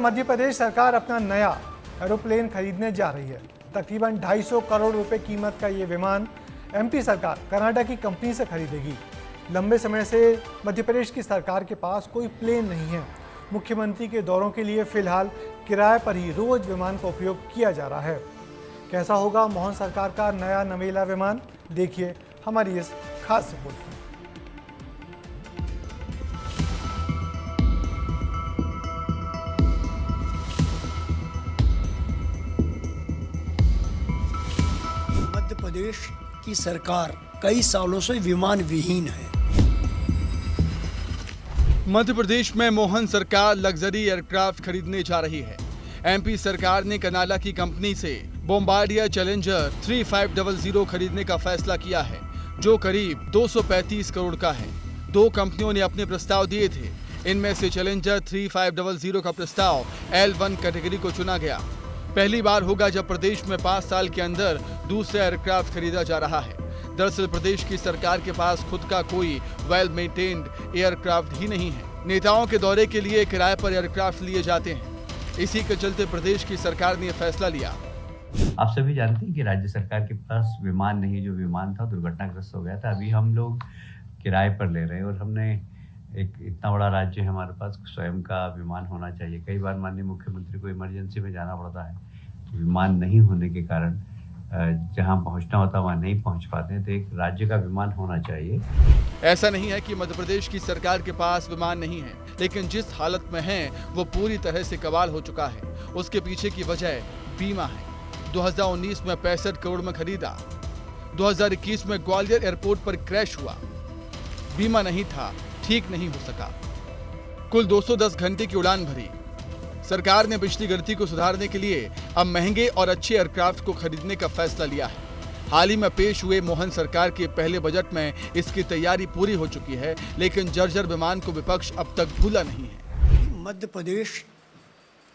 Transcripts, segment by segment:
मध्य प्रदेश सरकार अपना नया एरोप्लेन खरीदने जा रही है। तकरीबन 250 करोड़ रुपए कीमत का ये विमान एमपी सरकार कर्नाटक की कंपनी से खरीदेगी। लंबे समय से मध्य प्रदेश की सरकार के पास कोई प्लेन नहीं है। मुख्यमंत्री के दौरों के लिए फिलहाल किराए पर ही रोज विमान का उपयोग किया जा रहा है। कैसा होगा मोहन सरकार का नया नवेला विमान, देखिए हमारी इस खास रिपोर्ट में। मध्य प्रदेश की सरकार कई सालों से विमान विहीन है। मध्य प्रदेश में मोहन सरकार लग्जरी एयरक्राफ्ट खरीदने जा रही है। एमपी सरकार ने कर्नाटक की कंपनी से बोम्बार्डियर चैलेंजर 3500 खरीदने का फैसला किया है, जो करीब 235 करोड़ का है। दो कंपनियों ने अपने प्रस्ताव दिए थे। इनमें से चैलेंजर 3500 का प्रस्ताव L1 कैटेगरी को चुना गया। पहली बार होगा जब प्रदेश में 5 साल के अंदर दूसरा एयरक्राफ्ट खरीदा जा रहा है। दरअसल प्रदेश की सरकार के पास खुद का कोई वेल मेंटेन्ड एयरक्राफ्ट ही नहीं है। नेताओं के दौरे के लिए किराए पर एयरक्राफ्ट लिए जाते हैं। इसी के चलते प्रदेश की सरकार ने यह फैसला लिया। आप सभी जानते हैं कि राज्य सरकार के पास विमान नहीं, जो विमान था दुर्घटनाग्रस्त हो गया था। अभी हम लोग किराए पर ले रहे हैं और हमने एक इतना बड़ा राज्य है, हमारे पास स्वयं का विमान होना चाहिए। कई बार माननीय मुख्यमंत्री को इमरजेंसी में जाना पड़ता है, तो विमान नहीं होने के कारण जहां पहुंचना होता वहां नहीं पहुंच पाते हैं, तो एक राज्य का विमान होना चाहिए। ऐसा नहीं है कि मध्य प्रदेश की सरकार के पास विमान नहीं है, लेकिन जिस हालत में है वो पूरी तरह से कबाड़ हो चुका है। उसके पीछे की वजह बीमा है। 2019 में 65 करोड़ में खरीदा, 2021 में ग्वालियर एयरपोर्ट पर क्रैश हुआ। बीमा नहीं था, ठीक नहीं हो सका। कुल 210 घंटे की उड़ान भरी। सरकार ने पिछली गलती को सुधारने के लिए अब महंगे और अच्छे एयरक्राफ्ट को खरीदने का फैसला लिया है। हाल ही में पेश हुए मोहन सरकार के पहले बजट में इसकी तैयारी पूरी हो चुकी है, लेकिन जर्जर विमान को विपक्ष अब तक भूला नहीं है। मध्य प्रदेश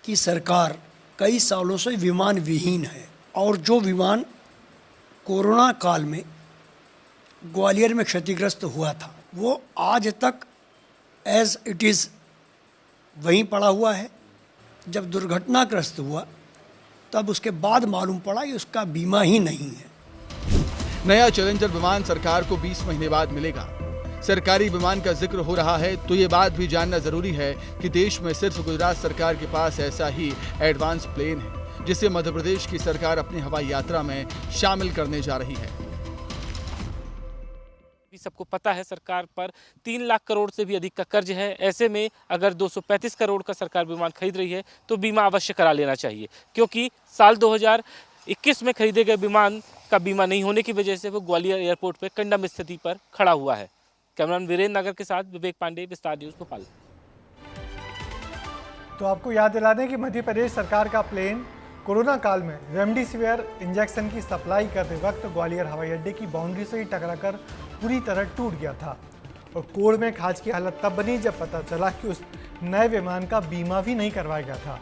की सरकार कई सालों से विमान विहीन है और जो विमान कोरोना काल में ग्वालियर में क्षतिग्रस्त हुआ था, वो आज तक एज इट इज़ वहीं पड़ा हुआ है। जब दुर्घटनाग्रस्त हुआ तब उसके बाद मालूम पड़ा कि उसका बीमा ही नहीं है। नया चैलेंजर विमान सरकार को 20 महीने बाद मिलेगा। सरकारी विमान का जिक्र हो रहा है तो ये बात भी जानना जरूरी है कि देश में सिर्फ गुजरात सरकार के पास ऐसा ही एडवांस प्लेन है, जिसे मध्य प्रदेश की सरकार अपनी हवाई यात्रा में शामिल करने जा रही है। सबको पता है सरकार पर 3 लाख करोड़ से भी अधिक का कर्ज है। ऐसे में अगर 235 करोड़ का सरकार विमान खरीद रही है तो बीमा अवश्य करा लेना चाहिए, क्योंकि साल 2021 में खरीदे गए विमान का बीमा नहीं होने की वजह से वो ग्वालियर एयरपोर्ट पर कंडम स्थिति पर खड़ा हुआ है। कैमरामैन वीरेंद्र नगर के साथ विवेक पांडे, विस्तार न्यूज़, भोपाल। तो आपको याद दिला दें कि मध्य प्रदेश सरकार का प्लेन कोरोना काल में रेमडेसिविर इंजेक्शन की सप्लाई करते वक्त ग्वालियर हवाई अड्डे की बाउंड्री से ही टकराकर पूरी तरह टूट गया था। और कोड़ में खाज की हालत तब बनी जब पता चला कि उस नए विमान का बीमा भी नहीं करवाया गया था।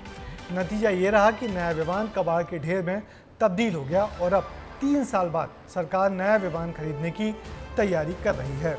नतीजा ये रहा कि नया विमान कबाड़ के ढेर में तब्दील हो गया और अब 3 साल बाद सरकार नया विमान खरीदने की तैयारी कर रही है।